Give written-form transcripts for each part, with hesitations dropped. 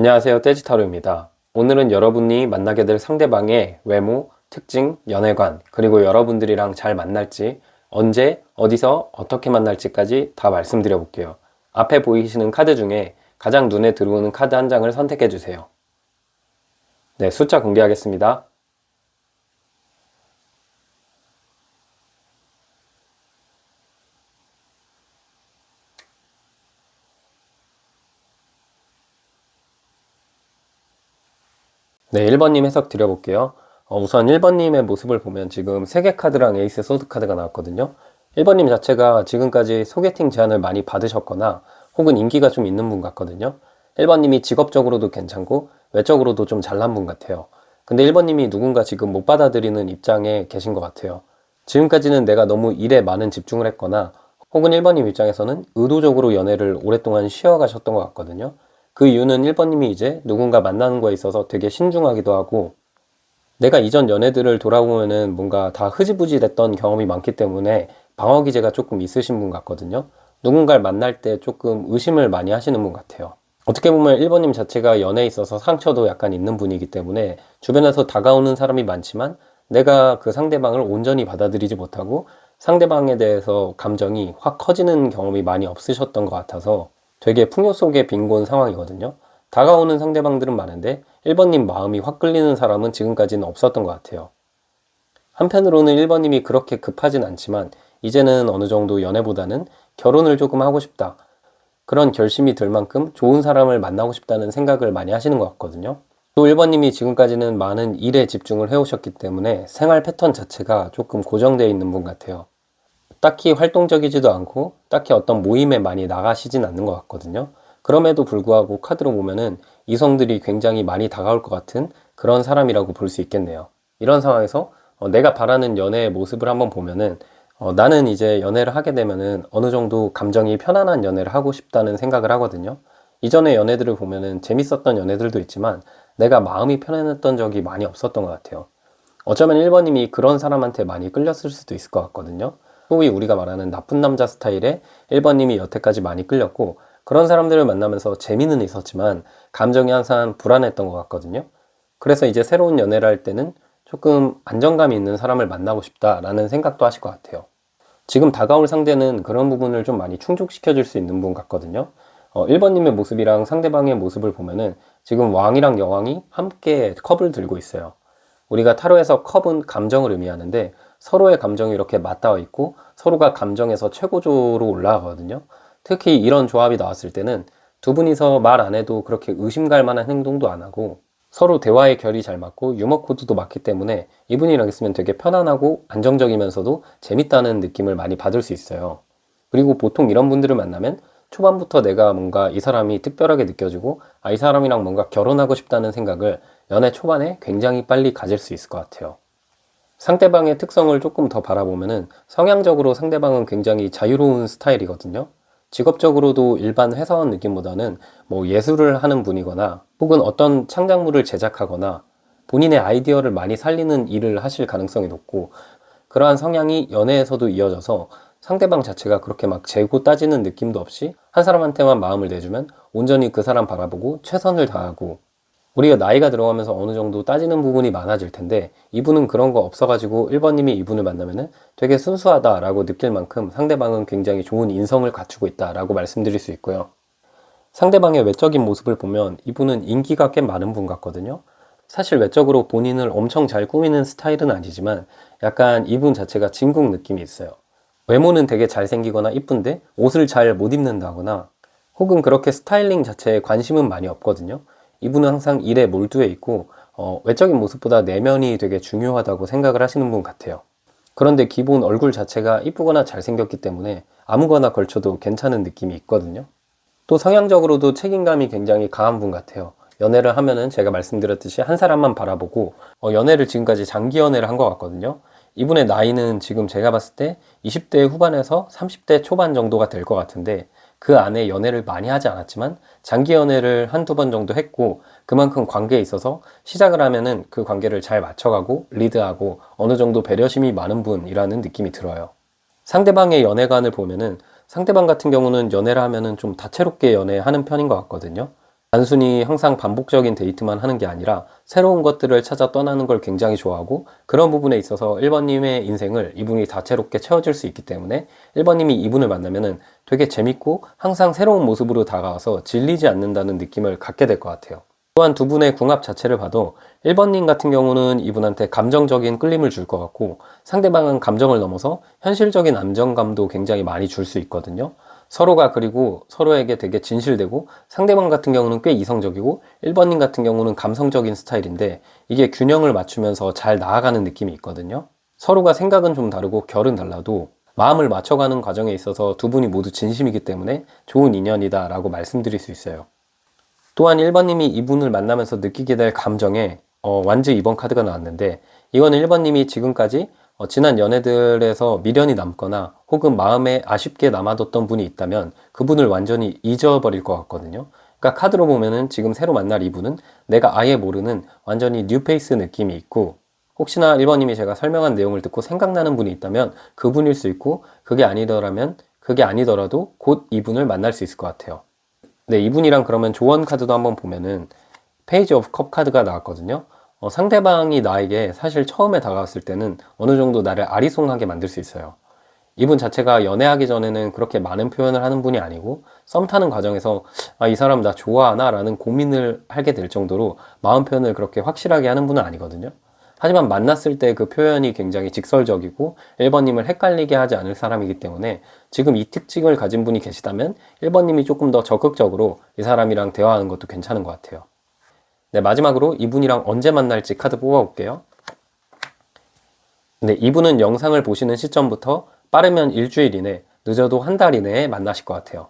안녕하세요, 떼지타로입니다. 오늘은 여러분이 만나게 될 상대방의 외모, 특징, 연애관, 그리고 여러분들이랑 잘 만날지, 언제, 어디서, 어떻게 만날지까지 다 말씀드려 볼게요. 앞에 보이시는 카드 중에 가장 눈에 들어오는 카드 한 장을 선택해 주세요. 네, 숫자 공개하겠습니다. 네, 1번님 해석 드려볼게요. 우선 1번님의 모습을 보면 지금 3개 카드랑 에이스 소드 카드가 나왔거든요. 1번님 자체가 지금까지 소개팅 제안을 많이 받으셨거나 혹은 인기가 좀 있는 분 같거든요. 1번님이 직업적으로도 괜찮고 외적으로도 좀 잘난 분 같아요. 근데 1번님이 누군가 지금 못 받아들이는 입장에 계신 것 같아요. 지금까지는 내가 너무 일에 많은 집중을 했거나 혹은 1번님 입장에서는 의도적으로 연애를 오랫동안 쉬어가셨던 것 같거든요. 그 이유는 1번님이 이제 누군가 만나는 거에 있어서 되게 신중하기도 하고 내가 이전 연애들을 돌아보면은 뭔가 다 흐지부지 됐던 경험이 많기 때문에 방어 기제가 조금 있으신 분 같거든요. 누군가를 만날 때 조금 의심을 많이 하시는 분 같아요. 어떻게 보면 1번님 자체가 연애에 있어서 상처도 약간 있는 분이기 때문에 주변에서 다가오는 사람이 많지만 내가 그 상대방을 온전히 받아들이지 못하고 상대방에 대해서 감정이 확 커지는 경험이 많이 없으셨던 것 같아서 되게 풍요 속의 빈곤 상황이거든요. 다가오는 상대방들은 많은데 1번님 마음이 확 끌리는 사람은 지금까지는 없었던 것 같아요. 한편으로는 1번님이 그렇게 급하진 않지만 이제는 어느 정도 연애보다는 결혼을 조금 하고 싶다. 그런 결심이 들 만큼 좋은 사람을 만나고 싶다는 생각을 많이 하시는 것 같거든요. 또 1번님이 지금까지는 많은 일에 집중을 해오셨기 때문에 생활 패턴 자체가 조금 고정되어 있는 분 같아요. 딱히 활동적이지도 않고 딱히 어떤 모임에 많이 나가시진 않는 것 같거든요. 그럼에도 불구하고 카드로 보면은 이성들이 굉장히 많이 다가올 것 같은 그런 사람이라고 볼 수 있겠네요. 이런 상황에서 내가 바라는 연애의 모습을 한번 보면은 나는 이제 연애를 하게 되면은 어느 정도 감정이 편안한 연애를 하고 싶다는 생각을 하거든요. 이전의 연애들을 보면은 재밌었던 연애들도 있지만 내가 마음이 편안했던 적이 많이 없었던 것 같아요. 어쩌면 1번님이 그런 사람한테 많이 끌렸을 수도 있을 것 같거든요. 소위 우리가 말하는 나쁜 남자 스타일의 1번님이 여태까지 많이 끌렸고 그런 사람들을 만나면서 재미는 있었지만 감정이 항상 불안했던 것 같거든요. 그래서 이제 새로운 연애를 할 때는 조금 안정감이 있는 사람을 만나고 싶다라는 생각도 하실 것 같아요. 지금 다가올 상대는 그런 부분을 좀 많이 충족시켜 줄 수 있는 분 같거든요. 1번님의 모습이랑 상대방의 모습을 보면은 지금 왕이랑 여왕이 함께 컵을 들고 있어요. 우리가 타로에서 컵은 감정을 의미하는데 서로의 감정이 이렇게 맞닿아 있고 서로가 감정에서 최고조로 올라가거든요. 특히 이런 조합이 나왔을 때는 두 분이서 말 안 해도 그렇게 의심갈 만한 행동도 안 하고 서로 대화의 결이 잘 맞고 유머 코드도 맞기 때문에 이분이랑 있으면 되게 편안하고 안정적이면서도 재밌다는 느낌을 많이 받을 수 있어요. 그리고 보통 이런 분들을 만나면 초반부터 내가 뭔가 이 사람이 특별하게 느껴지고 이 사람이랑 뭔가 결혼하고 싶다는 생각을 연애 초반에 굉장히 빨리 가질 수 있을 것 같아요. 상대방의 특성을 조금 더 바라보면은 성향적으로 상대방은 굉장히 자유로운 스타일이거든요. 직업적으로도 일반 회사원 느낌보다는 뭐 예술을 하는 분이거나 혹은 어떤 창작물을 제작하거나 본인의 아이디어를 많이 살리는 일을 하실 가능성이 높고 그러한 성향이 연애에서도 이어져서 상대방 자체가 그렇게 막 재고 따지는 느낌도 없이 한 사람한테만 마음을 내주면 온전히 그 사람 바라보고 최선을 다하고 우리가 나이가 들어가면서 어느 정도 따지는 부분이 많아질 텐데 이분은 그런 거 없어가지고 1번님이 이분을 만나면은 되게 순수하다라고 느낄 만큼 상대방은 굉장히 좋은 인성을 갖추고 있다라고 말씀드릴 수 있고요. 상대방의 외적인 모습을 보면 이분은 인기가 꽤 많은 분 같거든요. 사실 외적으로 본인을 엄청 잘 꾸미는 스타일은 아니지만 약간 이분 자체가 진국 느낌이 있어요. 외모는 되게 잘생기거나 이쁜데 옷을 잘 못 입는다거나 혹은 그렇게 스타일링 자체에 관심은 많이 없거든요. 이분은 항상 일에 몰두해 있고 외적인 모습보다 내면이 되게 중요하다고 생각을 하시는 분 같아요. 그런데 기본 얼굴 자체가 이쁘거나 잘생겼기 때문에 아무거나 걸쳐도 괜찮은 느낌이 있거든요. 또 성향적으로도 책임감이 굉장히 강한 분 같아요. 연애를 하면은 제가 말씀드렸듯이 한 사람만 바라보고 연애를 지금까지 장기 연애를 한 것 같거든요. 이분의 나이는 지금 제가 봤을 때 20대 후반에서 30대 초반 정도가 될 것 같은데 그 안에 연애를 많이 하지 않았지만 장기 연애를 한두 번 정도 했고 그만큼 관계에 있어서 시작을 하면은 그 관계를 잘 맞춰가고 리드하고 어느 정도 배려심이 많은 분이라는 느낌이 들어요. 상대방의 연애관을 보면은 상대방 같은 경우는 연애를 하면은 좀 다채롭게 연애하는 편인 것 같거든요. 단순히 항상 반복적인 데이트만 하는 게 아니라 새로운 것들을 찾아 떠나는 걸 굉장히 좋아하고, 그런 부분에 있어서 1번님의 인생을 이분이 다채롭게 채워줄 수 있기 때문에 1번님이 이분을 만나면은 되게 재밌고 항상 새로운 모습으로 다가와서 질리지 않는다는 느낌을 갖게 될 것 같아요. 또한 두 분의 궁합 자체를 봐도 1번님 같은 경우는 이분한테 감정적인 끌림을 줄 것 같고, 상대방은 감정을 넘어서 현실적인 안정감도 굉장히 많이 줄 수 있거든요. 서로가 그리고 서로에게 되게 진실되고, 상대방 같은 경우는 꽤 이성적이고 1번님 같은 경우는 감성적인 스타일인데, 이게 균형을 맞추면서 잘 나아가는 느낌이 있거든요. 서로가 생각은 좀 다르고 결은 달라도 마음을 맞춰가는 과정에 있어서 두 분이 모두 진심이기 때문에 좋은 인연이다 라고 말씀드릴 수 있어요. 또한 1번님이 이분을 만나면서 느끼게 될 감정에 완즈 2번 카드가 나왔는데, 이거는 1번님이 지금까지 지난 연애들에서 미련이 남거나 혹은 마음에 아쉽게 남아뒀던 분이 있다면 그분을 완전히 잊어버릴 것 같거든요. 그러니까 카드로 보면은 지금 새로 만날 이분은 내가 아예 모르는 완전히 뉴페이스 느낌이 있고, 혹시나 1번님이 제가 설명한 내용을 듣고 생각나는 분이 있다면 그분일 수 있고, 그게 아니더라도 곧 이분을 만날 수 있을 것 같아요. 네, 이분이랑 그러면 조언 카드도 한번 보면은 페이지 오브 컵 카드가 나왔거든요. 상대방이 나에게 사실 처음에 다가왔을 때는 어느 정도 나를 아리송하게 만들 수 있어요. 이분 자체가 연애하기 전에는 그렇게 많은 표현을 하는 분이 아니고, 썸 타는 과정에서 이 사람 나 좋아하나? 라는 고민을 하게 될 정도로 마음 표현을 그렇게 확실하게 하는 분은 아니거든요. 하지만 만났을 때 그 표현이 굉장히 직설적이고 1번님을 헷갈리게 하지 않을 사람이기 때문에, 지금 이 특징을 가진 분이 계시다면 1번님이 조금 더 적극적으로 이 사람이랑 대화하는 것도 괜찮은 것 같아요. 네, 마지막으로 이분이랑 언제 만날지 카드 뽑아볼게요. 네, 이분은 영상을 보시는 시점부터 빠르면 일주일 이내, 늦어도 한 달 이내에 만나실 것 같아요.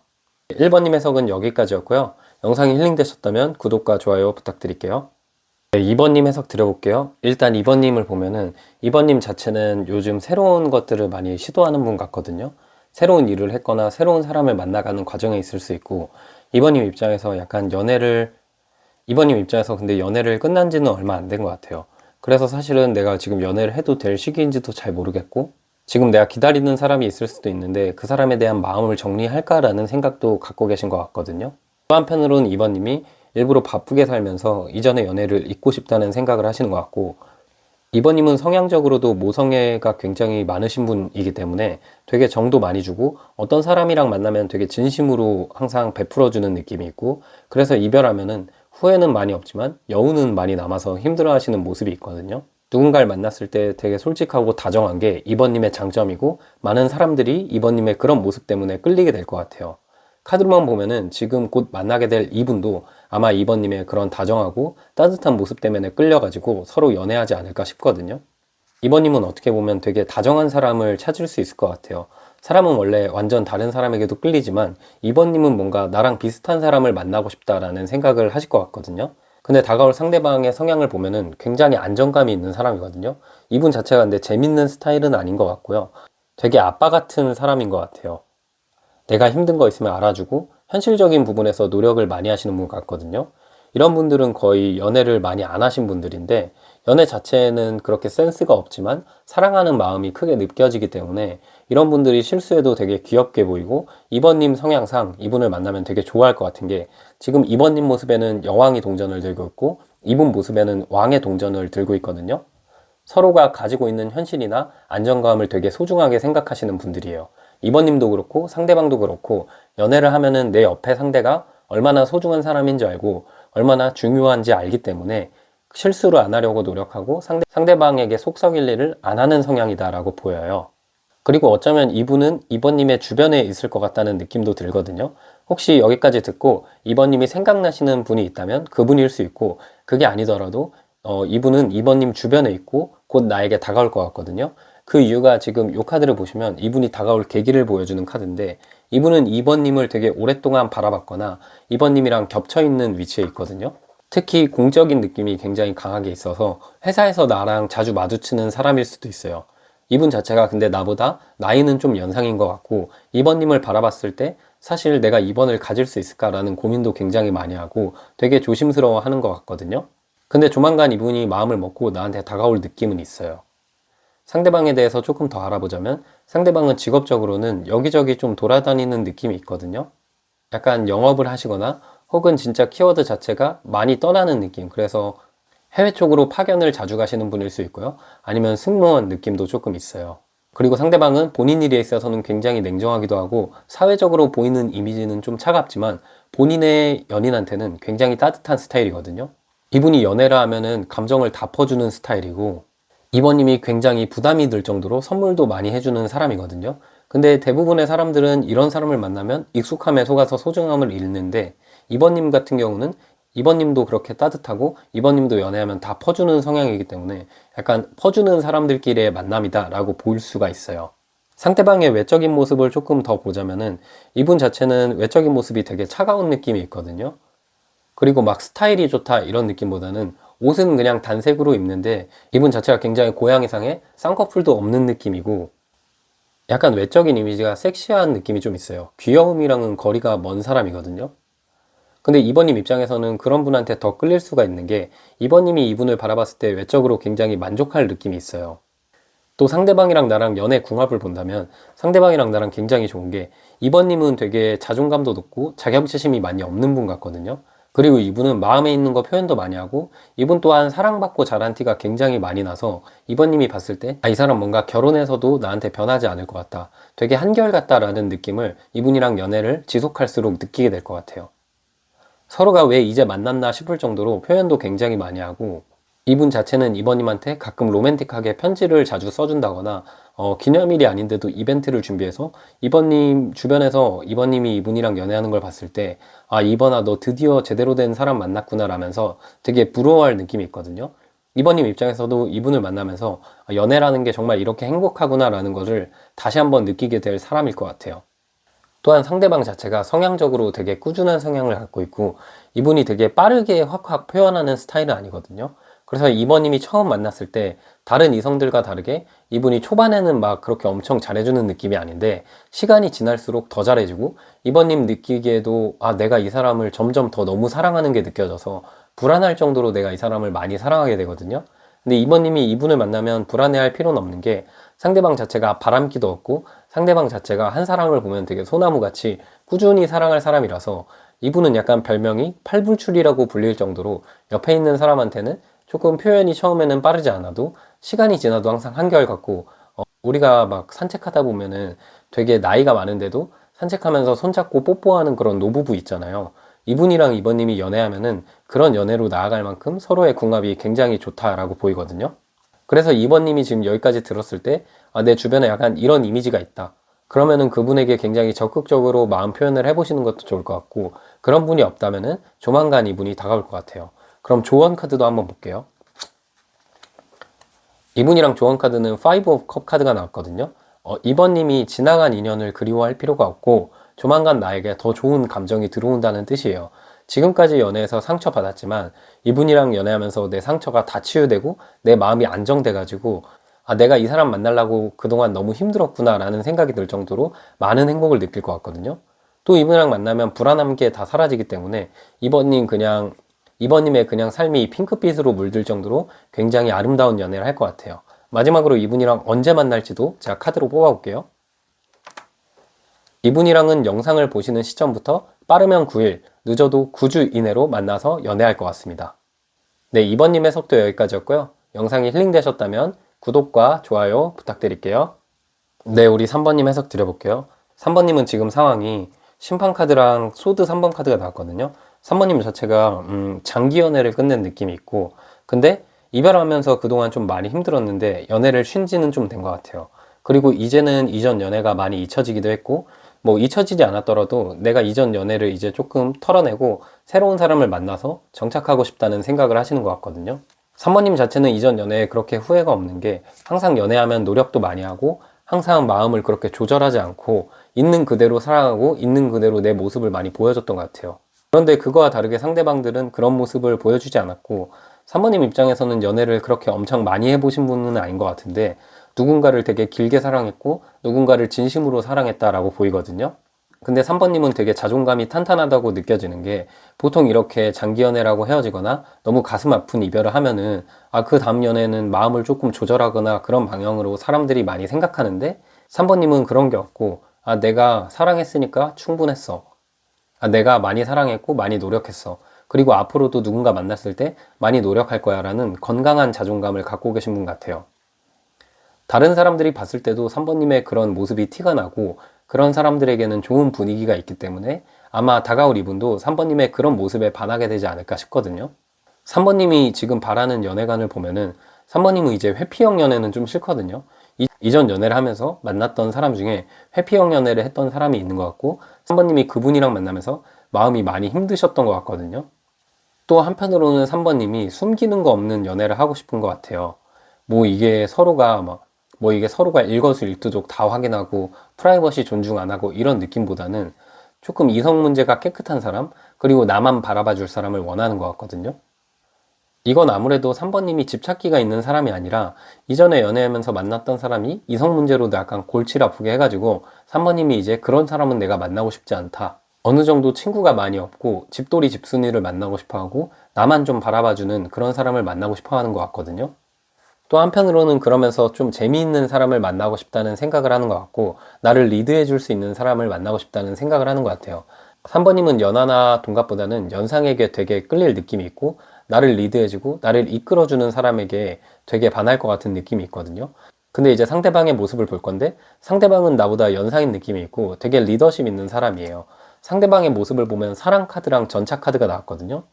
1번님 해석은 여기까지였고요. 영상이 힐링되셨다면 구독과 좋아요 부탁드릴게요. 네, 2번님 해석 드려볼게요. 일단 2번님을 보면은 2번님 자체는 요즘 새로운 것들을 많이 시도하는 분 같거든요. 새로운 일을 했거나 새로운 사람을 만나가는 과정에 있을 수 있고, 2번님 입장에서 근데 연애를 끝난 지는 얼마 안 된 것 같아요. 그래서 사실은 내가 지금 연애를 해도 될 시기인지도 잘 모르겠고, 지금 내가 기다리는 사람이 있을 수도 있는데 그 사람에 대한 마음을 정리할까라는 생각도 갖고 계신 것 같거든요. 또 한편으로는 2번님이 일부러 바쁘게 살면서 이전의 연애를 잊고 싶다는 생각을 하시는 것 같고, 2번님은 성향적으로도 모성애가 굉장히 많으신 분이기 때문에 되게 정도 많이 주고, 어떤 사람이랑 만나면 되게 진심으로 항상 베풀어주는 느낌이 있고, 그래서 이별하면은 후회는 많이 없지만 여운은 많이 남아서 힘들어하시는 모습이 있거든요. 누군가를 만났을 때 되게 솔직하고 다정한 게 2번님의 장점이고, 많은 사람들이 2번님의 그런 모습 때문에 끌리게 될 것 같아요. 카드로만 보면은 지금 곧 만나게 될 이분도 아마 2번님의 그런 다정하고 따뜻한 모습 때문에 끌려가지고 서로 연애하지 않을까 싶거든요. 2번님은 어떻게 보면 되게 다정한 사람을 찾을 수 있을 것 같아요. 사람은 원래 완전 다른 사람에게도 끌리지만 2번님은 뭔가 나랑 비슷한 사람을 만나고 싶다라는 생각을 하실 것 같거든요. 근데 다가올 상대방의 성향을 보면은 굉장히 안정감이 있는 사람이거든요. 이분 자체가 근데 재밌는 스타일은 아닌 것 같고요. 되게 아빠 같은 사람인 것 같아요. 내가 힘든 거 있으면 알아주고 현실적인 부분에서 노력을 많이 하시는 분 같거든요. 이런 분들은 거의 연애를 많이 안 하신 분들인데, 연애 자체에는 그렇게 센스가 없지만 사랑하는 마음이 크게 느껴지기 때문에 이런 분들이 실수해도 되게 귀엽게 보이고, 2번님 성향상 이분을 만나면 되게 좋아할 것 같은 게, 지금 2번님 모습에는 여왕이 동전을 들고 있고 이분 모습에는 왕의 동전을 들고 있거든요. 서로가 가지고 있는 현실이나 안정감을 되게 소중하게 생각하시는 분들이에요. 2번님도 그렇고 상대방도 그렇고, 연애를 하면은 내 옆에 상대가 얼마나 소중한 사람인 줄 알고 얼마나 중요한지 알기 때문에 실수를 안 하려고 노력하고 상대방에게 속 썩일 일을 안 하는 성향이다라고 보여요. 그리고 어쩌면 이분은 2번님의 주변에 있을 것 같다는 느낌도 들거든요. 혹시 여기까지 듣고 2번님이 생각나시는 분이 있다면 그분일 수 있고, 그게 아니더라도 이분은 2번님 주변에 있고 곧 나에게 다가올 것 같거든요. 그 이유가 지금 이 카드를 보시면 이분이 다가올 계기를 보여주는 카드인데, 이분은 2번님을 되게 오랫동안 바라봤거나 2번님이랑 겹쳐있는 위치에 있거든요. 특히 공적인 느낌이 굉장히 강하게 있어서 회사에서 나랑 자주 마주치는 사람일 수도 있어요. 이분 자체가 근데 나보다 나이는 좀 연상인 것 같고, 2번님을 바라봤을 때 사실 내가 2번을 가질 수 있을까라는 고민도 굉장히 많이 하고 되게 조심스러워 하는 것 같거든요. 근데 조만간 이분이 마음을 먹고 나한테 다가올 느낌은 있어요. 상대방에 대해서 조금 더 알아보자면, 상대방은 직업적으로는 여기저기 좀 돌아다니는 느낌이 있거든요. 약간 영업을 하시거나 혹은 진짜 키워드 자체가 많이 떠나는 느낌. 그래서 해외 쪽으로 파견을 자주 가시는 분일 수 있고요. 아니면 승무원 느낌도 조금 있어요. 그리고 상대방은 본인 일에 있어서는 굉장히 냉정하기도 하고 사회적으로 보이는 이미지는 좀 차갑지만 본인의 연인한테는 굉장히 따뜻한 스타일이거든요. 이분이 연애를 하면은 감정을 다 퍼주는 스타일이고 이번님이 굉장히 부담이 들 정도로 선물도 많이 해주는 사람이거든요. 근데 대부분의 사람들은 이런 사람을 만나면 익숙함에 속아서 소중함을 잃는데 이번님 같은 경우는 이번님도 그렇게 따뜻하고 이번님도 연애하면 다 퍼주는 성향이기 때문에 약간 퍼주는 사람들끼리의 만남이다 라고 볼 수가 있어요. 상대방의 외적인 모습을 조금 더 보자면은 이분 자체는 외적인 모습이 되게 차가운 느낌이 있거든요. 그리고 막 스타일이 좋다 이런 느낌보다는 옷은 그냥 단색으로 입는데 이분 자체가 굉장히 고양이상에 쌍꺼풀도 없는 느낌이고 약간 외적인 이미지가 섹시한 느낌이 좀 있어요. 귀여움이랑은 거리가 먼 사람이거든요. 근데 이번님 입장에서는 그런 분한테 더 끌릴 수가 있는 게 이번님이 이분을 바라봤을 때 외적으로 굉장히 만족할 느낌이 있어요. 또 상대방이랑 나랑 연애 궁합을 본다면 상대방이랑 나랑 굉장히 좋은 게 이번님은 되게 자존감도 높고 자격지심이 많이 없는 분 같거든요. 그리고 이분은 마음에 있는 거 표현도 많이 하고 이분 또한 사랑받고 자란 티가 굉장히 많이 나서 이번님이 봤을 때 이 사람 뭔가 결혼해서도 나한테 변하지 않을 것 같다. 되게 한결같다라는 느낌을 이분이랑 연애를 지속할수록 느끼게 될 것 같아요. 서로가 왜 이제 만났나 싶을 정도로 표현도 굉장히 많이 하고 이분 자체는 이번님한테 가끔 로맨틱하게 편지를 자주 써준다거나 기념일이 아닌데도 이벤트를 준비해서 이번님 주변에서 이번님이 이분이랑 연애하는 걸 봤을 때 아 이번아 너 드디어 제대로 된 사람 만났구나 라면서 되게 부러워할 느낌이 있거든요. 이번님 입장에서도 이분을 만나면서 아, 연애라는 게 정말 이렇게 행복하구나 라는 것을 다시 한번 느끼게 될 사람일 것 같아요. 또한 상대방 자체가 성향적으로 되게 꾸준한 성향을 갖고 있고 이분이 되게 빠르게 확확 표현하는 스타일은 아니거든요. 그래서 이번님이 처음 만났을 때 다른 이성들과 다르게 이분이 초반에는 막 그렇게 엄청 잘해주는 느낌이 아닌데 시간이 지날수록 더 잘해주고 이번님 느끼기에도 아 내가 이 사람을 점점 더 너무 사랑하는 게 느껴져서 불안할 정도로 내가 이 사람을 많이 사랑하게 되거든요. 근데 이번님이 이분을 만나면 불안해할 필요는 없는 게 상대방 자체가 바람기도 없고 상대방 자체가 한 사람을 보면 되게 소나무같이 꾸준히 사랑할 사람이라서 이분은 약간 별명이 팔불출이라고 불릴 정도로 옆에 있는 사람한테는 조금 표현이 처음에는 빠르지 않아도 시간이 지나도 항상 한결같고 우리가 막 산책하다 보면은 되게 나이가 많은데도 산책하면서 손잡고 뽀뽀하는 그런 노부부 있잖아요. 이분이랑 이번님이 연애하면은 그런 연애로 나아갈 만큼 서로의 궁합이 굉장히 좋다라고 보이거든요. 그래서 이번님이 지금 여기까지 들었을 때 아, 내 주변에 약간 이런 이미지가 있다. 그러면은 그분에게 굉장히 적극적으로 마음 표현을 해보시는 것도 좋을 것 같고 그런 분이 없다면은 조만간 이분이 다가올 것 같아요. 그럼 조언 카드도 한번 볼게요. 이분이랑 조언 카드는 5 of Cup 카드가 나왔거든요. 이번님이 지나간 인연을 그리워할 필요가 없고 조만간 나에게 더 좋은 감정이 들어온다는 뜻이에요. 지금까지 연애에서 상처받았지만 이분이랑 연애하면서 내 상처가 다 치유되고 내 마음이 안정돼가지고 아, 내가 이 사람 만나려고 그동안 너무 힘들었구나 라는 생각이 들 정도로 많은 행복을 느낄 것 같거든요. 또 이분이랑 만나면 불안한 게 다 사라지기 때문에 이번님의 그냥 삶이 핑크빛으로 물들 정도로 굉장히 아름다운 연애를 할 것 같아요. 마지막으로 이분이랑 언제 만날지도 제가 카드로 뽑아볼게요. 이분이랑은 영상을 보시는 시점부터 빠르면 9일, 늦어도 9주 이내로 만나서 연애할 것 같습니다. 네, 이번님 해석도 여기까지였고요. 영상이 힐링되셨다면 구독과 좋아요 부탁드릴게요. 네, 우리 3번님 해석 드려볼게요. 3번님은 지금 상황이 심판카드랑 소드 3번 카드가 나왔거든요. 3번님 자체가 장기 연애를 끝낸 느낌이 있고 근데 이별하면서 그동안 좀 많이 힘들었는데 연애를 쉰 지는 좀 된 것 같아요. 그리고 이제는 이전 연애가 많이 잊혀지기도 했고 뭐 잊혀지지 않았더라도 내가 이전 연애를 이제 조금 털어내고 새로운 사람을 만나서 정착하고 싶다는 생각을 하시는 것 같거든요. 3번님 자체는 이전 연애에 그렇게 후회가 없는 게 항상 연애하면 노력도 많이 하고 항상 마음을 그렇게 조절하지 않고 있는 그대로 사랑하고 있는 그대로 내 모습을 많이 보여줬던 것 같아요. 그런데 그거와 다르게 상대방들은 그런 모습을 보여주지 않았고 3번님 입장에서는 연애를 그렇게 엄청 많이 해보신 분은 아닌 것 같은데 누군가를 되게 길게 사랑했고 누군가를 진심으로 사랑했다라고 보이거든요. 근데 3번님은 되게 자존감이 탄탄하다고 느껴지는 게 보통 이렇게 장기 연애라고 헤어지거나 너무 가슴 아픈 이별을 하면은 아, 그 다음 연애는 마음을 조금 조절하거나 그런 방향으로 사람들이 많이 생각하는데 3번님은 그런 게 없고 아, 내가 사랑했으니까 충분했어. 아, 내가 많이 사랑했고 많이 노력했어. 그리고 앞으로도 누군가 만났을 때 많이 노력할 거야 라는 건강한 자존감을 갖고 계신 분 같아요. 다른 사람들이 봤을 때도 3번님의 그런 모습이 티가 나고 그런 사람들에게는 좋은 분위기가 있기 때문에 아마 다가올 이분도 3번님의 그런 모습에 반하게 되지 않을까 싶거든요. 3번님이 지금 바라는 연애관을 보면은 3번님은 이제 회피형 연애는 좀 싫거든요. 이전 연애를 하면서 만났던 사람 중에 회피형 연애를 했던 사람이 있는 것 같고 3번님이 그분이랑 만나면서 마음이 많이 힘드셨던 것 같거든요. 또 한편으로는 3번님이 숨기는 거 없는 연애를 하고 싶은 것 같아요. 이게 서로가 일거수일투족 다 확인하고 프라이버시 존중 안 하고 이런 느낌보다는 조금 이성 문제가 깨끗한 사람, 그리고 나만 바라봐 줄 사람을 원하는 것 같거든요. 이건 아무래도 3번님이 집착기가 있는 사람이 아니라 이전에 연애하면서 만났던 사람이 이성 문제로 약간 골치를 아프게 해가지고 3번님이 이제 그런 사람은 내가 만나고 싶지 않다. 어느 정도 친구가 많이 없고 집돌이 집순이를 만나고 싶어 하고 나만 좀 바라봐주는 그런 사람을 만나고 싶어 하는 것 같거든요. 또 한편으로는 그러면서 좀 재미있는 사람을 만나고 싶다는 생각을 하는 것 같고 나를 리드해 줄 수 있는 사람을 만나고 싶다는 생각을 하는 것 같아요. 3번님은 연하나 동갑보다는 연상에게 되게 끌릴 느낌이 있고 나를 리드해주고 나를 이끌어주는 사람에게 되게 반할 것 같은 느낌이 있거든요. 근데 이제 상대방의 모습을 볼 건데 상대방은 나보다 연상인 느낌이 있고 되게 리더십 있는 사람이에요. 상대방의 모습을 보면 사랑 카드랑 전차 카드가 나왔거든요.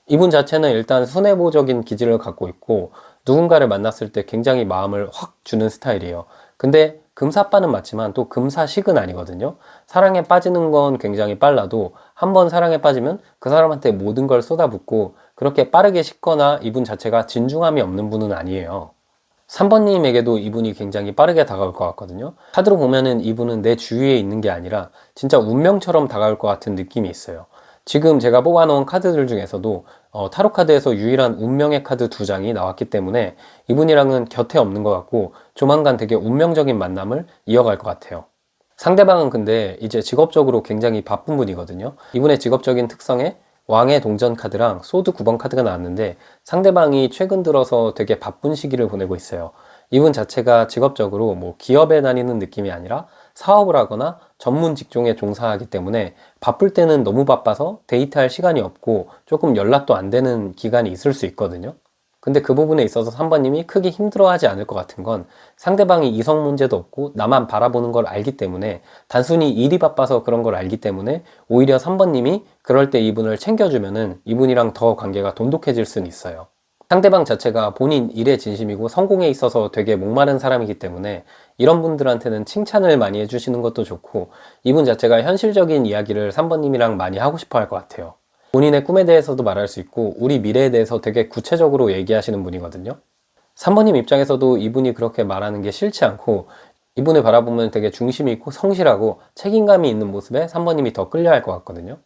이분 자체는 일단 순애보적인 기질을 갖고 있고 누군가를 만났을 때 굉장히 마음을 확 주는 스타일이에요. 근데 금사빠는 맞지만 또 금사식은 아니거든요. 사랑에 빠지는 건 굉장히 빨라도 한번 사랑에 빠지면 그 사람한테 모든 걸 쏟아붓고 그렇게 빠르게 식거나 이분 자체가 진중함이 없는 분은 아니에요. 3번님에게도 이분이 굉장히 빠르게 다가올 것 같거든요. 카드로 보면은 이분은 내 주위에 있는 게 아니라 진짜 운명처럼 다가올 것 같은 느낌이 있어요. 지금 제가 뽑아놓은 카드들 중에서도 타로 카드에서 유일한 운명의 카드 2장이 나왔기 때문에 이분이랑은 곁에 없는 것 같고 조만간 되게 운명적인 만남을 이어갈 것 같아요. 상대방은 근데 이제 직업적으로 굉장히 바쁜 분이거든요. 이분의 직업적인 특성에 왕의 동전 카드랑 소드 9번 카드가 나왔는데 상대방이 최근 들어서 되게 바쁜 시기를 보내고 있어요. 이분 자체가 직업적으로 뭐 기업에 다니는 느낌이 아니라 사업을 하거나 전문 직종에 종사하기 때문에 바쁠 때는 너무 바빠서 데이트할 시간이 없고 조금 연락도 안 되는 기간이 있을 수 있거든요. 근데 그 부분에 있어서 3번님이 크게 힘들어하지 않을 것 같은 건 상대방이 이성 문제도 없고 나만 바라보는 걸 알기 때문에 단순히 일이 바빠서 그런 걸 알기 때문에 오히려 3번님이 그럴 때 이분을 챙겨주면은 이분이랑 더 관계가 돈독해질 수는 있어요. 상대방 자체가 본인 일에 진심이고 성공에 있어서 되게 목마른 사람이기 때문에 이런 분들한테는 칭찬을 많이 해주시는 것도 좋고 이분 자체가 현실적인 이야기를 3번님이랑 많이 하고 싶어 할 것 같아요. 본인의 꿈에 대해서도 말할 수 있고 우리 미래에 대해서 되게 구체적으로 얘기하시는 분이거든요. 3번님 입장에서도 이분이 그렇게 말하는 게 싫지 않고 이분을 바라보면 되게 중심이 있고 성실하고 책임감이 있는 모습에 3번님이 더 끌려할 것 같거든요.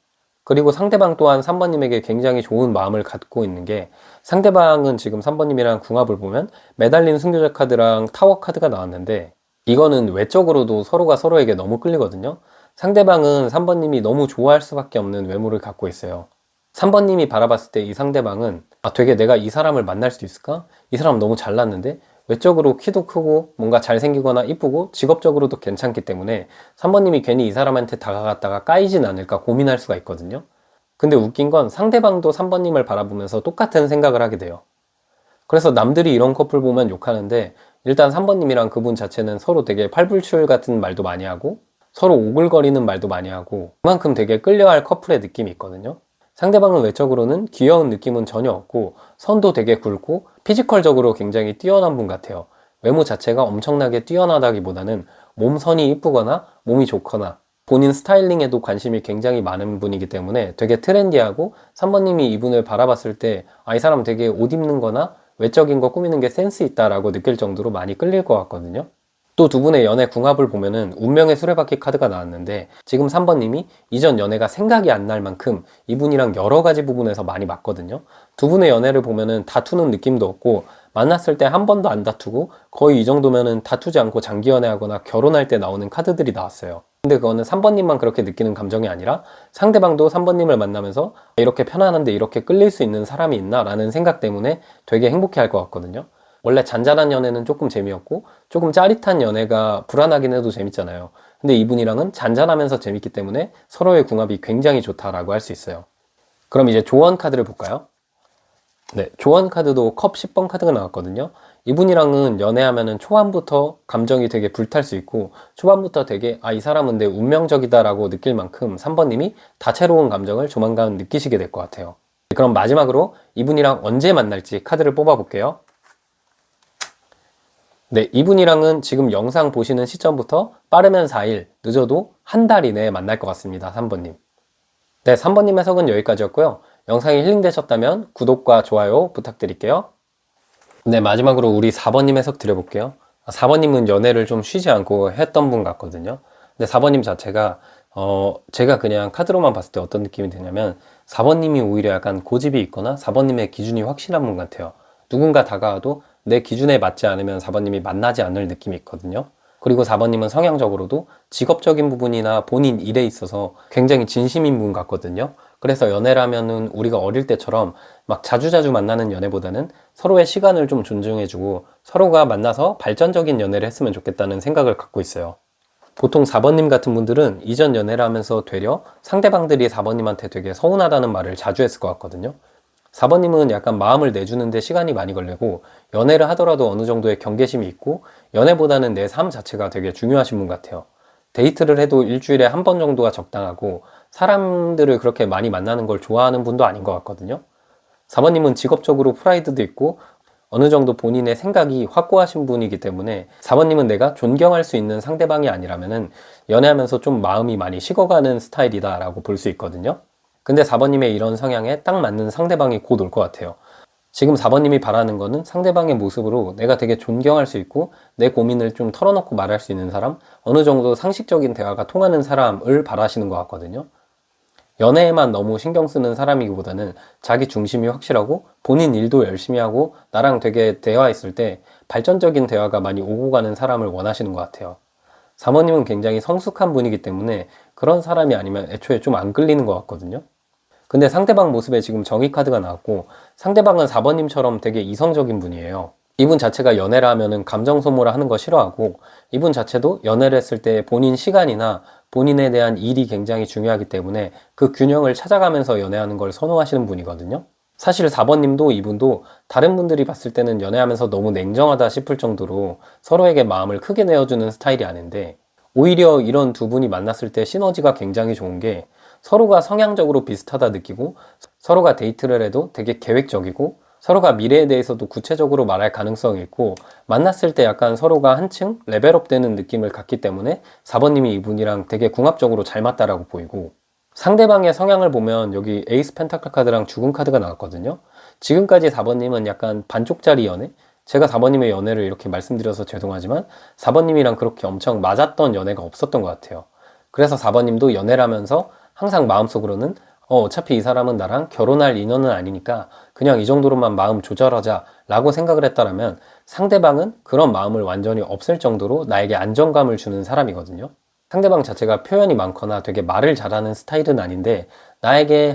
그리고 상대방 또한 3번님에게 굉장히 좋은 마음을 갖고 있는 게 상대방은 지금 3번님이랑 궁합을 보면 매달린 순교자 카드랑 타워 카드가 나왔는데 이거는 외적으로도 서로가 서로에게 너무 끌리거든요. 상대방은 3번님이 너무 좋아할 수밖에 없는 외모를 갖고 있어요. 3번님이 바라봤을 때 이 상대방은 되게 내가 이 사람을 만날 수 있을까? 이 사람 너무 잘났는데 외적으로 키도 크고 뭔가 잘생기거나 이쁘고 직업적으로도 괜찮기 때문에 3번님이 괜히 이 사람한테 다가갔다가 까이진 않을까 고민할 수가 있거든요. 근데 웃긴 건 상대방도 3번님을 바라보면서 똑같은 생각을 하게 돼요. 그래서 남들이 이런 커플 보면 욕하는데 일단 3번님이랑 그분 자체는 서로 되게 팔불출 같은 말도 많이 하고 서로 오글거리는 말도 많이 하고 그만큼 되게 끌려할 커플의 느낌이 있거든요. 상대방은 외적으로는 귀여운 느낌은 전혀 없고 선도 되게 굵고 피지컬적으로 굉장히 뛰어난 분 같아요. 외모 자체가 엄청나게 뛰어나다기보다는 몸선이 이쁘거나 몸이 좋거나 본인 스타일링에도 관심이 굉장히 많은 분이기 때문에 되게 트렌디하고 3번님이 이분을 바라봤을 때 이 사람 되게 옷 입는 거나 외적인 거 꾸미는 게 센스 있다라고 느낄 정도로 많이 끌릴 것 같거든요. 또 두 분의 연애 궁합을 보면은 운명의 수레바퀴 카드가 나왔는데 지금 3번님이 이전 연애가 생각이 안 날 만큼 이분이랑 여러 가지 부분에서 많이 맞거든요. 두 분의 연애를 보면은 다투는 느낌도 없고 만났을 때 한 번도 안 다투고 거의 이 정도면은 다투지 않고 장기 연애하거나 결혼할 때 나오는 카드들이 나왔어요. 근데 그거는 3번님만 그렇게 느끼는 감정이 아니라 상대방도 3번님을 만나면서 이렇게 편안한데 이렇게 끌릴 수 있는 사람이 있나? 라는 생각 때문에 되게 행복해 할 것 같거든요. 원래 잔잔한 연애는 조금 재미없고 조금 짜릿한 연애가 불안하긴 해도 재밌잖아요. 근데 이분이랑은 잔잔하면서 재밌기 때문에 서로의 궁합이 굉장히 좋다라고 할 수 있어요. 그럼 이제 조언 카드를 볼까요? 네, 조언 카드도 컵 10번 카드가 나왔거든요. 이분이랑은 연애하면은 초반부터 감정이 되게 불탈 수 있고 초반부터 되게 이 사람은 내 운명적이다라고 느낄 만큼 3번님이 다채로운 감정을 조만간 느끼시게 될 것 같아요. 그럼 마지막으로 이분이랑 언제 만날지 카드를 뽑아 볼게요. 네, 이분이랑은 지금 영상 보시는 시점부터 빠르면 4일, 늦어도 한 달 이내에 만날 것 같습니다. 3번님. 네, 3번님 해석은 여기까지였고요. 영상이 힐링되셨다면 구독과 좋아요 부탁드릴게요. 네, 마지막으로 우리 4번님 해석 드려볼게요. 4번님은 연애를 좀 쉬지 않고 했던 분 같거든요. 근데 4번님 자체가 제가 그냥 카드로만 봤을 때 어떤 느낌이 드냐면 4번님이 오히려 약간 고집이 있거나 4번님의 기준이 확실한 분 같아요. 누군가 다가와도 내 기준에 맞지 않으면 4번님이 만나지 않을 느낌이 있거든요. 그리고 4번님은 성향적으로도 직업적인 부분이나 본인 일에 있어서 굉장히 진심인 분 같거든요. 그래서 연애를 하면은 우리가 어릴 때처럼 막 자주자주 만나는 연애보다는 서로의 시간을 좀 존중해주고 서로가 만나서 발전적인 연애를 했으면 좋겠다는 생각을 갖고 있어요. 보통 4번님 같은 분들은 이전 연애를 하면서 되려 상대방들이 4번님한테 되게 서운하다는 말을 자주 했을 것 같거든요. 4번님은 약간 마음을 내주는데 시간이 많이 걸리고 연애를 하더라도 어느 정도의 경계심이 있고 연애보다는 내 삶 자체가 되게 중요하신 분 같아요. 데이트를 해도 일주일에 한 번 정도가 적당하고 사람들을 그렇게 많이 만나는 걸 좋아하는 분도 아닌 것 같거든요. 4번님은 직업적으로 프라이드도 있고 어느 정도 본인의 생각이 확고하신 분이기 때문에 4번님은 내가 존경할 수 있는 상대방이 아니라면은 연애하면서 좀 마음이 많이 식어가는 스타일이다 라고 볼 수 있거든요. 근데 4번님의 이런 성향에 딱 맞는 상대방이 곧 올 것 같아요. 지금 4번님이 바라는 거는 상대방의 모습으로 내가 되게 존경할 수 있고 내 고민을 좀 털어놓고 말할 수 있는 사람, 어느 정도 상식적인 대화가 통하는 사람을 바라시는 것 같거든요. 연애에만 너무 신경 쓰는 사람이기보다는 자기 중심이 확실하고 본인 일도 열심히 하고 나랑 되게 대화했을 때 발전적인 대화가 많이 오고 가는 사람을 원하시는 것 같아요. 4번님은 굉장히 성숙한 분이기 때문에 그런 사람이 아니면 애초에 좀 안 끌리는 것 같거든요. 근데 상대방 모습에 지금 정의 카드가 나왔고 상대방은 4번님처럼 되게 이성적인 분이에요. 이분 자체가 연애를 하면은 감정 소모를 하는 거 싫어하고 이분 자체도 연애를 했을 때 본인 시간이나 본인에 대한 일이 굉장히 중요하기 때문에 그 균형을 찾아가면서 연애하는 걸 선호하시는 분이거든요. 사실 4번님도 이분도 다른 분들이 봤을 때는 연애하면서 너무 냉정하다 싶을 정도로 서로에게 마음을 크게 내어주는 스타일이 아닌데 오히려 이런 두 분이 만났을 때 시너지가 굉장히 좋은 게 서로가 성향적으로 비슷하다 느끼고 서로가 데이트를 해도 되게 계획적이고 서로가 미래에 대해서도 구체적으로 말할 가능성이 있고 만났을 때 약간 서로가 한층 레벨업 되는 느낌을 갖기 때문에 4번님이 이분이랑 되게 궁합적으로 잘 맞다라고 보이고 상대방의 성향을 보면 여기 에이스 펜타클 카드랑 죽은 카드가 나왔거든요. 지금까지 4번님은 약간 반쪽짜리 연애? 제가 4번님의 연애를 이렇게 말씀드려서 죄송하지만 4번님이랑 그렇게 엄청 맞았던 연애가 없었던 것 같아요. 그래서 4번님도 연애를 하면서 항상 마음속으로는 어차피 이 사람은 나랑 결혼할 인연은 아니니까 그냥 이 정도로만 마음 조절하자 라고 생각을 했다라면 상대방은 그런 마음을 완전히 없앨 정도로 나에게 안정감을 주는 사람이거든요. 상대방 자체가 표현이 많거나 되게 말을 잘하는 스타일은 아닌데 나에게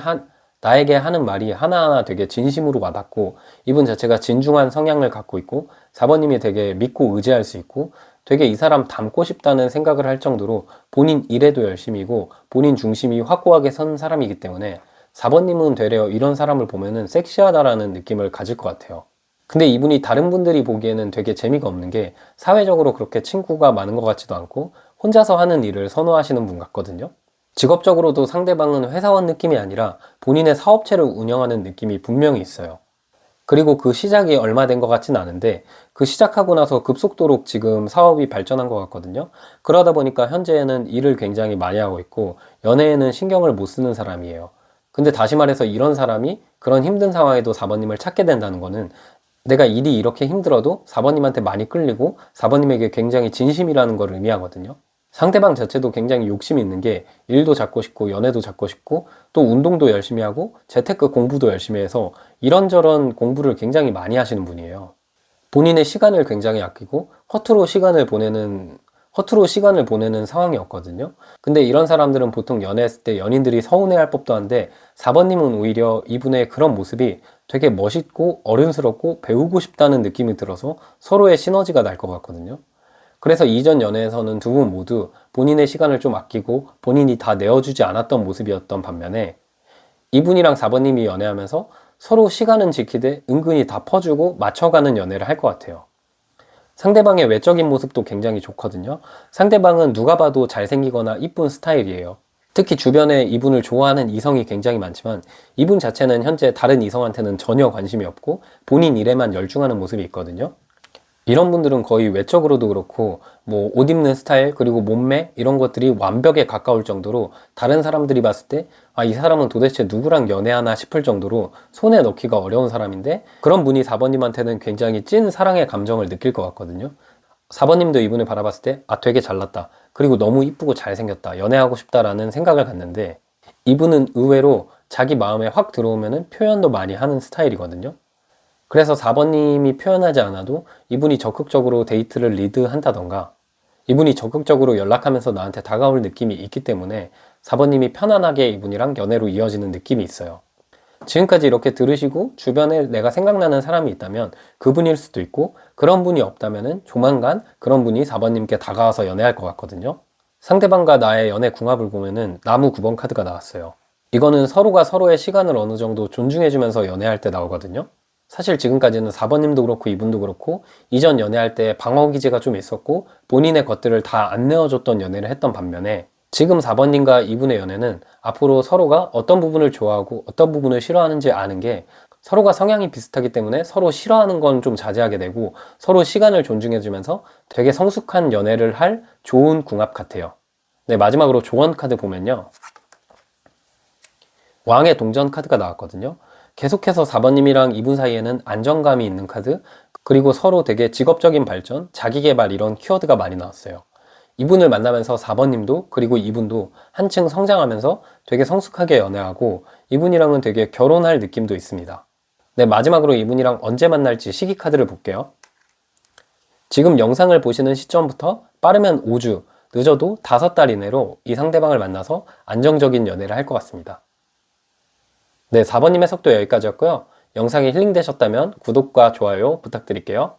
하는 말이 하나하나 되게 진심으로 와닿고 이분 자체가 진중한 성향을 갖고 있고 4번님이 되게 믿고 의지할 수 있고 되게 이 사람 닮고 싶다는 생각을 할 정도로 본인 일에도 열심이고 본인 중심이 확고하게 선 사람이기 때문에 4번님은 되려 이런 사람을 보면은 섹시하다라는 느낌을 가질 것 같아요. 근데 이분이 다른 분들이 보기에는 되게 재미가 없는 게 사회적으로 그렇게 친구가 많은 것 같지도 않고 혼자서 하는 일을 선호하시는 분 같거든요. 직업적으로도 상대방은 회사원 느낌이 아니라 본인의 사업체를 운영하는 느낌이 분명히 있어요. 그리고 그 시작이 얼마 된 것 같진 않은데 그 시작하고 나서 급속도로 지금 사업이 발전한 것 같거든요. 그러다 보니까 현재는 일을 굉장히 많이 하고 있고 연애에는 신경을 못 쓰는 사람이에요. 근데 다시 말해서 이런 사람이 그런 힘든 상황에도 4번님을 찾게 된다는 거는 내가 일이 이렇게 힘들어도 4번님한테 많이 끌리고 4번님에게 굉장히 진심이라는 걸 의미하거든요. 상대방 자체도 굉장히 욕심이 있는 게 일도 잡고 싶고 연애도 잡고 싶고 또 운동도 열심히 하고 재테크 공부도 열심히 해서 이런저런 공부를 굉장히 많이 하시는 분이에요. 본인의 시간을 굉장히 아끼고 허투루 시간을 보내는 상황이었거든요. 근데 이런 사람들은 보통 연애했을 때 연인들이 서운해할 법도 한데 4번님은 오히려 이분의 그런 모습이 되게 멋있고 어른스럽고 배우고 싶다는 느낌이 들어서 서로의 시너지가 날 것 같거든요. 그래서 이전 연애에서는 두 분 모두 본인의 시간을 좀 아끼고 본인이 다 내어주지 않았던 모습이었던 반면에 이분이랑 4번님이 연애하면서 서로 시간은 지키되 은근히 다 퍼주고 맞춰가는 연애를 할 것 같아요. 상대방의 외적인 모습도 굉장히 좋거든요. 상대방은 누가 봐도 잘생기거나 이쁜 스타일이에요. 특히 주변에 이분을 좋아하는 이성이 굉장히 많지만 이분 자체는 현재 다른 이성한테는 전혀 관심이 없고 본인 일에만 열중하는 모습이 있거든요. 이런 분들은 거의 외적으로도 그렇고 뭐 옷 입는 스타일 그리고 몸매 이런 것들이 완벽에 가까울 정도로 다른 사람들이 봤을 때 이 사람은 도대체 누구랑 연애하나 싶을 정도로 손에 넣기가 어려운 사람인데 그런 분이 4번님한테는 굉장히 찐 사랑의 감정을 느낄 것 같거든요. 4번님도 이분을 바라봤을 때 되게 잘났다 그리고 너무 이쁘고 잘생겼다 연애하고 싶다라는 생각을 갖는데 이분은 의외로 자기 마음에 확 들어오면은 표현도 많이 하는 스타일이거든요. 그래서 4번님이 표현하지 않아도 이분이 적극적으로 데이트를 리드한다던가 이분이 적극적으로 연락하면서 나한테 다가올 느낌이 있기 때문에 4번님이 편안하게 이분이랑 연애로 이어지는 느낌이 있어요. 지금까지 이렇게 들으시고 주변에 내가 생각나는 사람이 있다면 그분일 수도 있고 그런 분이 없다면 조만간 그런 분이 4번님께 다가와서 연애할 것 같거든요. 상대방과 나의 연애 궁합을 보면은 나무 9번 카드가 나왔어요. 이거는 서로가 서로의 시간을 어느 정도 존중해주면서 연애할 때 나오거든요. 사실 지금까지는 4번님도 그렇고 이분도 그렇고 이전 연애할 때 방어 기제가 좀 있었고 본인의 것들을 다 안 내어줬던 연애를 했던 반면에 지금 4번님과 이분의 연애는 앞으로 서로가 어떤 부분을 좋아하고 어떤 부분을 싫어하는지 아는 게 서로가 성향이 비슷하기 때문에 서로 싫어하는 건 좀 자제하게 되고 서로 시간을 존중해주면서 되게 성숙한 연애를 할 좋은 궁합 같아요. 네, 마지막으로 조언 카드 보면요. 왕의 동전 카드가 나왔거든요. 계속해서 4번님이랑 이분 사이에는 안정감이 있는 카드, 그리고 서로 되게 직업적인 발전, 자기계발 이런 키워드가 많이 나왔어요. 이분을 만나면서 4번님도 그리고 이분도 한층 성장하면서 되게 성숙하게 연애하고 이분이랑은 되게 결혼할 느낌도 있습니다. 네, 마지막으로 이분이랑 언제 만날지 시기 카드를 볼게요. 지금 영상을 보시는 시점부터 빠르면 5주, 늦어도 5달 이내로 이 상대방을 만나서 안정적인 연애를 할 것 같습니다. 네, 4번님 해석도 여기까지였고요. 영상이 힐링되셨다면 구독과 좋아요 부탁드릴게요.